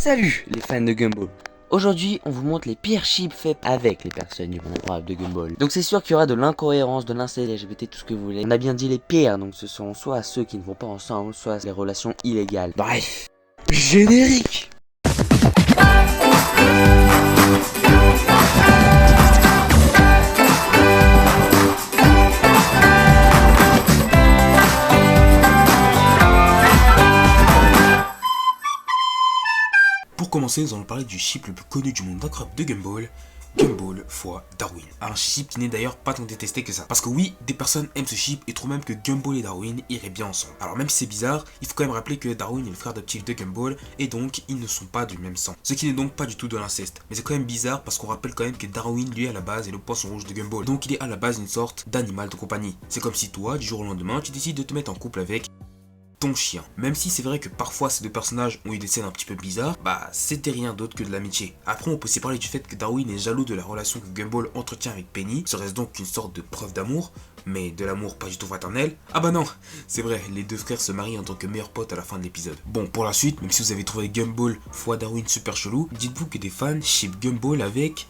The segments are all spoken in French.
Salut les fans de Gumball. Aujourd'hui, on vous montre les pires chips faits avec les personnes du monde incroyable de Gumball. Donc c'est sûr qu'il y aura de l'incohérence, de l'inceste, LGBT, tout ce que vous voulez. On a bien dit les pires, donc ce sont soit ceux qui ne vont pas ensemble, soit les relations illégales. Bref, générique. Pour commencer, nous allons parler du chip le plus connu du monde incroyable de Gumball, Gumball x Darwin. Un chip qui n'est d'ailleurs pas tant détesté que ça. Parce que oui, des personnes aiment ce chip et trouvent même que Gumball et Darwin iraient bien ensemble. Alors même si c'est bizarre, il faut quand même rappeler que Darwin est le frère adoptif de Gumball et donc ils ne sont pas du même sang. Ce qui n'est donc pas du tout de l'inceste. Mais c'est quand même bizarre parce qu'on rappelle quand même que Darwin lui à la base est le poisson rouge de Gumball. Donc il est à la base une sorte d'animal de compagnie. C'est comme si toi, du jour au lendemain, tu décides de te mettre en couple avec ton chien. Même si c'est vrai que parfois ces deux personnages ont eu des scènes un petit peu bizarres, bah c'était rien d'autre que de l'amitié. Après on peut aussi parler du fait que Darwin est jaloux de la relation que Gumball entretient avec Penny, serait-ce donc une sorte de preuve d'amour, mais de l'amour pas du tout fraternel. Ah bah non, c'est vrai, les deux frères se marient en tant que meilleurs potes à la fin de l'épisode. Bon, pour la suite, même si vous avez trouvé Gumball x Darwin super chelou, dites-vous que des fans ship Gumball avec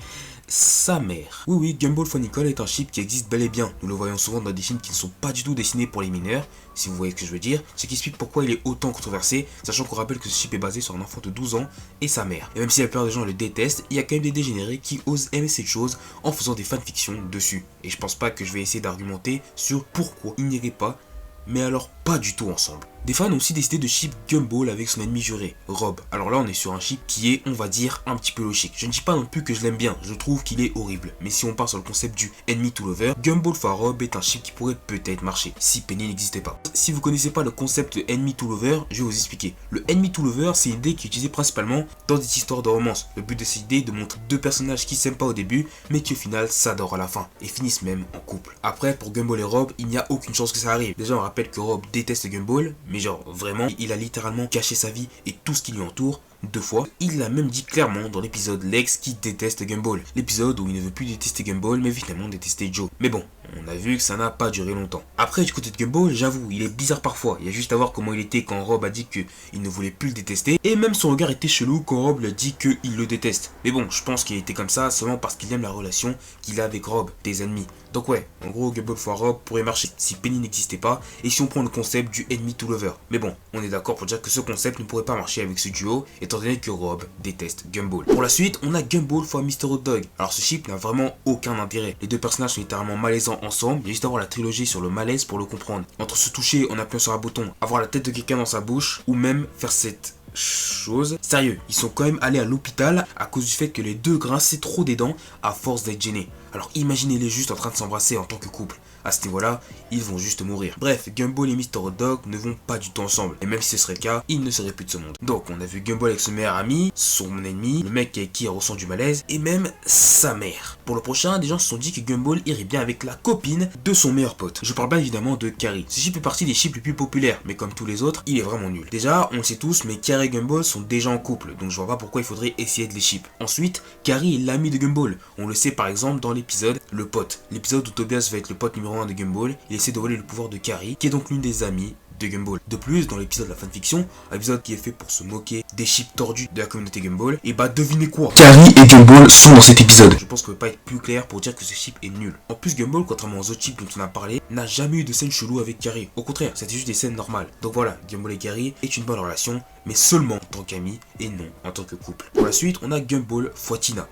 sa mère. Oui, Gumball x Nicole est un chip qui existe bel et bien. Nous le voyons souvent dans des films qui ne sont pas du tout dessinés pour les mineurs, si vous voyez ce que je veux dire. Ce qui explique pourquoi il est autant controversé, sachant qu'on rappelle que ce chip est basé sur un enfant de 12 ans et sa mère. Et même si la plupart des gens le détestent, il y a quand même des dégénérés qui osent aimer cette chose en faisant des fanfictions dessus. Et je pense pas que je vais essayer d'argumenter sur pourquoi ils n'iraient pas, mais alors pas du tout ensemble. Des fans ont aussi décidé de ship Gumball avec son ennemi juré, Rob. Alors là on est sur un ship qui est, on va dire, un petit peu logique. Je ne dis pas non plus que je l'aime bien, je trouve qu'il est horrible. Mais si on part sur le concept du enemy to lover, Gumball x Rob est un ship qui pourrait peut-être marcher, si Penny n'existait pas. Si vous connaissez pas le concept de enemy to lover, je vais vous expliquer. Le enemy to lover, c'est une idée qui est utilisée principalement dans des histoires de romance. Le but de cette idée est de montrer deux personnages qui s'aiment pas au début, mais qui au final s'adorent à la fin, et finissent même en couple. Après, pour Gumball et Rob, il n'y a aucune chance que ça arrive. Déjà on rappelle que Rob déteste Gumball, mais genre vraiment, il a littéralement caché sa vie et tout ce qui lui entoure 2 fois. Il l'a même dit clairement dans l'épisode Lex qui déteste Gumball. L'épisode où il ne veut plus détester Gumball mais finalement détester Joe. Mais bon, on a vu que ça n'a pas duré longtemps. Après du côté de Gumball, j'avoue, il est bizarre parfois. Il y a juste à voir comment il était quand Rob a dit qu'il ne voulait plus le détester. Et même son regard était chelou quand Rob lui a dit qu'il le déteste. Mais bon, je pense qu'il était comme ça seulement parce qu'il aime la relation qu'il a avec Rob, des ennemis. Donc ouais, en gros Gumball x Rob pourrait marcher si Penny n'existait pas et si on prend le concept du enemy to lover. Mais bon, on est d'accord pour dire que ce concept ne pourrait pas marcher avec ce duo étant donné que Rob déteste Gumball. Pour la suite, on a Gumball x Mr. Hot Dog. Alors ce chip n'a vraiment aucun intérêt. Les deux personnages sont littéralement malaisants ensemble, il y a juste à voir la trilogie sur le malaise pour le comprendre. Entre se toucher en appuyant sur un bouton, avoir la tête de quelqu'un dans sa bouche ou même faire cette chose. Sérieux, ils sont quand même allés à l'hôpital à cause du fait que les deux grinçaient trop des dents à force d'être gênés. Alors imaginez-les juste en train de s'embrasser en tant que couple. À ce niveau-là, ils vont juste mourir. Bref, Gumball et Mr. Hot Dog ne vont pas du tout ensemble. Et même si ce serait le cas, ils ne seraient plus de ce monde. Donc on a vu Gumball avec son meilleur ami, son ennemi, le mec avec qui il ressent du malaise, et même sa mère. Pour le prochain, des gens se sont dit que Gumball irait bien avec la copine de son meilleur pote. Je parle bien évidemment de Carrie. Ce chip fait partie des chips les plus populaires, mais comme tous les autres, il est vraiment nul. Déjà, on le sait tous, mais Carrie et Gumball sont déjà en couple, donc je vois pas pourquoi il faudrait essayer de les chip. Ensuite, Carrie est l'ami de Gumball. On le sait par exemple dans l'épisode Le Pote. L'épisode où Tobias va être le pote numéro 1 de Gumball, il essaie de voler le pouvoir de Carrie, qui est donc l'une des amies de Gumball. De plus, dans l'épisode de la fanfiction, un épisode qui est fait pour se moquer des chips tordus de la communauté Gumball, et bah devinez quoi, Carrie et Gumball sont dans cet épisode. Je pense qu'on peut pas être plus clair pour dire que ce chip est nul. En plus, Gumball, contrairement aux autres chips dont on a parlé, n'a jamais eu de scène chelou avec Carrie. Au contraire, c'était juste des scènes normales. Donc voilà, Gumball et Carrie est une bonne relation, mais seulement en tant qu'amis et non en tant que couple. Pour la suite, on a Gumball x Tina.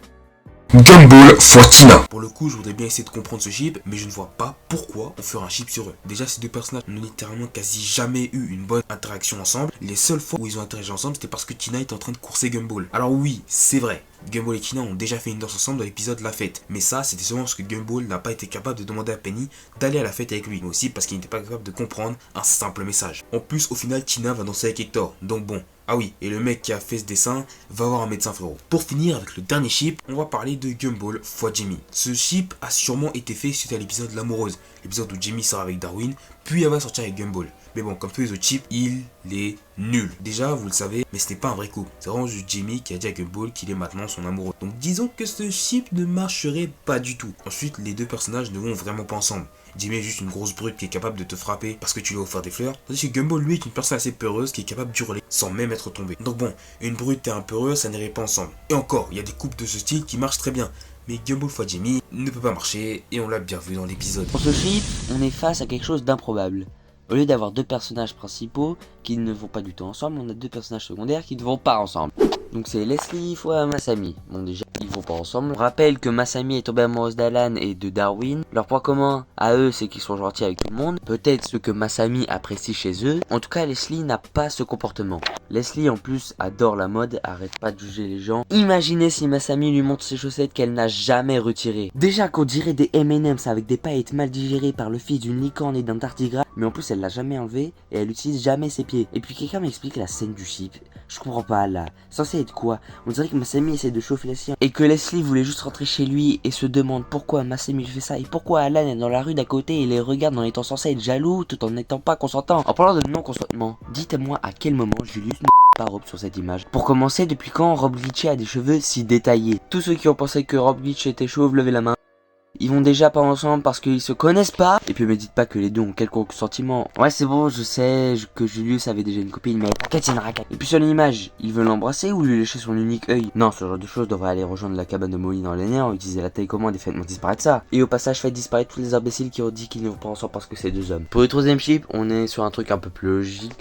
Gumball x Tina. Pour le coup, je voudrais bien essayer de comprendre ce chip, mais je ne vois pas pourquoi on ferait un chip sur eux. Déjà, ces deux personnages n'ont littéralement quasi jamais eu une bonne interaction ensemble. Les seules fois où ils ont interagi ensemble, c'était parce que Tina était en train de courser Gumball. Alors oui, c'est vrai. Gumball et Tina ont déjà fait une danse ensemble dans l'épisode La Fête. Mais ça, c'était seulement parce que Gumball n'a pas été capable de demander à Penny d'aller à la fête avec lui. Mais aussi parce qu'il n'était pas capable de comprendre un simple message. En plus, au final, Tina va danser avec Hector. Donc bon. Ah oui, et le mec qui a fait ce dessin va voir un médecin frérot. Pour finir avec le dernier chip, on va parler de Gumball x Jamie. Ce chip a sûrement été fait suite à l'épisode L'Amoureuse. L'épisode où Jamie sort avec Darwin, puis elle va sortir avec Gumball. Mais bon, comme tous les autres chips, il est nul. Déjà, vous le savez, mais c'était pas un vrai couple. C'est vraiment juste Jimmy qui a dit à Gumball qu'il est maintenant son amoureux. Donc disons que ce chip ne marcherait pas du tout. Ensuite, les deux personnages ne vont vraiment pas ensemble. Jimmy est juste une grosse brute qui est capable de te frapper parce que tu lui as offert des fleurs. Tandis que Gumball, lui, est une personne assez peureuse qui est capable d'hurler sans même être tombé. Donc bon, une brute et un peureux, ça n'irait pas ensemble. Et encore, il y a des couples de ce style qui marchent très bien. Mais Gumball x Jimmy ne peut pas marcher et on l'a bien vu dans l'épisode. Pour ce chip, on est face à quelque chose d'improbable. Au lieu d'avoir deux personnages principaux qui ne vont pas du tout ensemble, on a deux personnages secondaires qui ne vont pas ensemble. Donc c'est Leslie x Masami. Bon déjà, ils vont pas ensemble. On rappelle que Masami est tombée amoureuse d'Alan et de Darwin. Leur point commun à eux, c'est qu'ils sont gentils avec tout le monde. Peut-être ce que Masami apprécie chez eux. En tout cas, Leslie n'a pas ce comportement. Leslie en plus adore la mode, arrête pas de juger les gens. Imaginez si Masami lui montre ses chaussettes qu'elle n'a jamais retirées. Déjà qu'on dirait des M&M's avec des paillettes mal digérées par le fils d'une licorne et d'un tardigrade. Mais en plus elle l'a jamais enlevé et elle utilise jamais ses pieds. Et puis quelqu'un m'explique la scène du chip. Je comprends pas là. Censé être quoi? On dirait que Masami essaie de chauffer Leslie et que Leslie voulait juste rentrer chez lui et se demande pourquoi Masami fait ça et pourquoi Alan est dans la rue d'à côté et les regarde en étant censé être jaloux tout en n'étant pas consentant. En parlant de non-consentement, dites-moi à quel moment Julius ne pas Rob sur cette image. Pour commencer, depuis quand Rob Glitchy a des cheveux si détaillés? Tous ceux qui ont pensé que Rob Glitch était chauve, levez la main. Ils vont déjà pas ensemble parce qu'ils se connaissent pas. Et puis me dites pas que les deux ont quelconque sentiment. Ouais c'est bon, je sais que Julius avait déjà une copine, mais t'inquiète, c'est une raquette. Et puis sur l'image, il veut l'embrasser ou lui lécher son unique œil? Non, ce genre de choses devrait aller rejoindre la cabane de Molly dans les nerfs, utiliser la télécommande et faites-moi disparaître ça. Et au passage, faites disparaître tous les imbéciles qui ont dit qu'ils ne vont pas ensemble parce que c'est deux hommes. Pour le troisième chip, on est sur un truc un peu plus logique.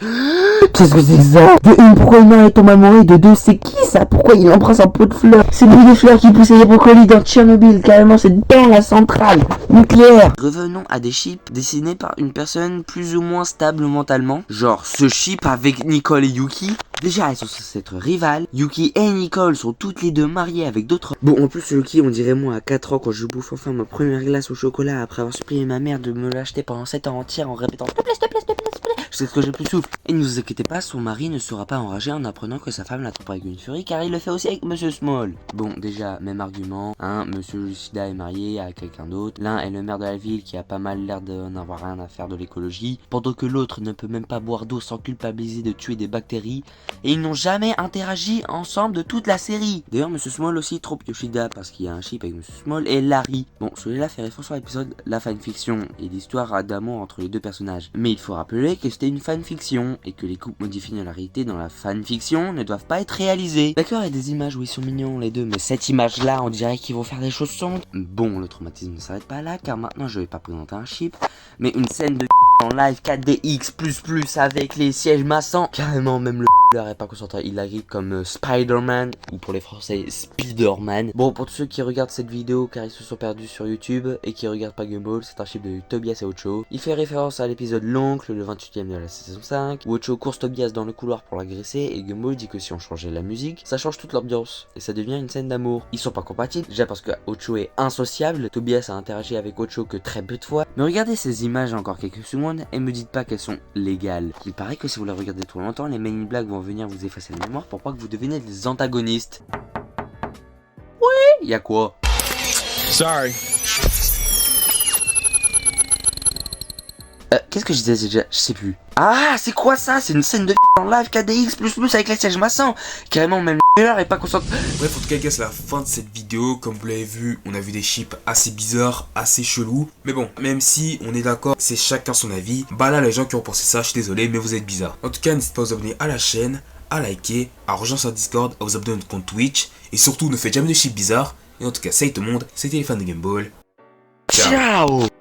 Qu'est-ce que c'est que ça? De une, pourquoi il est tombé amoureux? De deux, c'est qui ça? Pourquoi il embrasse un pot de fleurs? C'est lui des fleurs qui poussaient les brocolis dans Tchernobyl, carrément c'est dans la centrale nucléaire. Revenons à des chips dessinés par une personne plus ou moins stable mentalement. Genre ce chip avec Nicole et Yuki. Déjà elles sont censées être rivales. Yuki et Nicole sont toutes les deux mariées avec d'autres. Bon en plus Yuki on dirait moi à 4 ans quand je bouffe enfin ma première glace au chocolat après avoir supplié ma mère de me l'acheter pendant 7 ans entière en répétant s'il te plaît, s'il te plaît, s'il te plaît, s'il te plaît. Je sais que j'ai plus de souffle. Et ne vous inquiétez pas, son mari ne sera pas enragé en apprenant que sa femme la trompe avec une furie car il le fait aussi avec Monsieur Small. Bon déjà même argument, Monsieur Lucida est marié à quelqu'un d'autre. L'un est le maire de la ville qui a pas mal l'air de n'avoir rien à faire de l'écologie, pendant que l'autre ne peut même pas boire d'eau sans culpabiliser de tuer des bactéries, et ils n'ont jamais interagi ensemble de toute la série. D'ailleurs Monsieur Small aussi trompe Yoshida parce qu'il y a un chip avec Monsieur Small et Larry. Bon celui-là fait référence à l'épisode La fanfiction et l'histoire d'amour entre les deux personnages. Mais il faut rappeler que c'était une fanfiction et que les couples modifiés dans la réalité dans la fanfiction ne doivent pas être réalisés. D'accord, il y a des images où ils sont mignons les deux, mais cette image là on dirait qu'ils vont faire des choses sombres. Bon le traumatisme ne s'arrête pas là car maintenant je vais pas présenter un chip, mais une scène de en live 4DX++ avec les sièges massants. Carrément même le est pas concentré, il arrive comme Spider-Man, ou pour les français Spider-Man. Bon pour tous ceux qui regardent cette vidéo car ils se sont perdus sur YouTube et qui regardent pas Gumball, c'est un chip de Tobias et Ocho. Il fait référence à l'épisode L'Oncle, le 28ème de la saison 5, où Ocho course Tobias dans le couloir pour l'agresser et Gumball dit que si on changeait la musique, ça change toute l'ambiance et ça devient une scène d'amour. Ils sont pas compatibles, déjà parce que Ocho est insociable, Tobias a interagi avec Ocho que très peu de fois. Mais regardez ces images encore quelques secondes et me dites pas qu'elles sont légales. Il paraît que si vous les regardez trop longtemps, les Men in Black vont venir vous effacer la mémoire pour pas que vous deveniez des antagonistes. Oui, y'a quoi? Sorry. Qu'est-ce que je disais déjà? Je sais plus. Ah, c'est quoi ça? C'est une scène de en live 4DX++ avec les sièges massants. Carrément même est pas concentré. Bref, en tout cas, gars, c'est la fin de cette vidéo. Comme vous l'avez vu, on a vu des chips assez bizarres, assez chelous. Mais bon, même si on est d'accord, c'est chacun son avis. Bah là, les gens qui ont pensé ça, je suis désolé, mais vous êtes bizarres. En tout cas, n'hésitez pas à vous abonner à la chaîne, à liker, à rejoindre sur Discord, à vous abonner à notre compte Twitch. Et surtout, ne faites jamais de chips bizarres. Et en tout cas, salut tout le monde, c'était les fans de Gumball. Ciao. Ciao.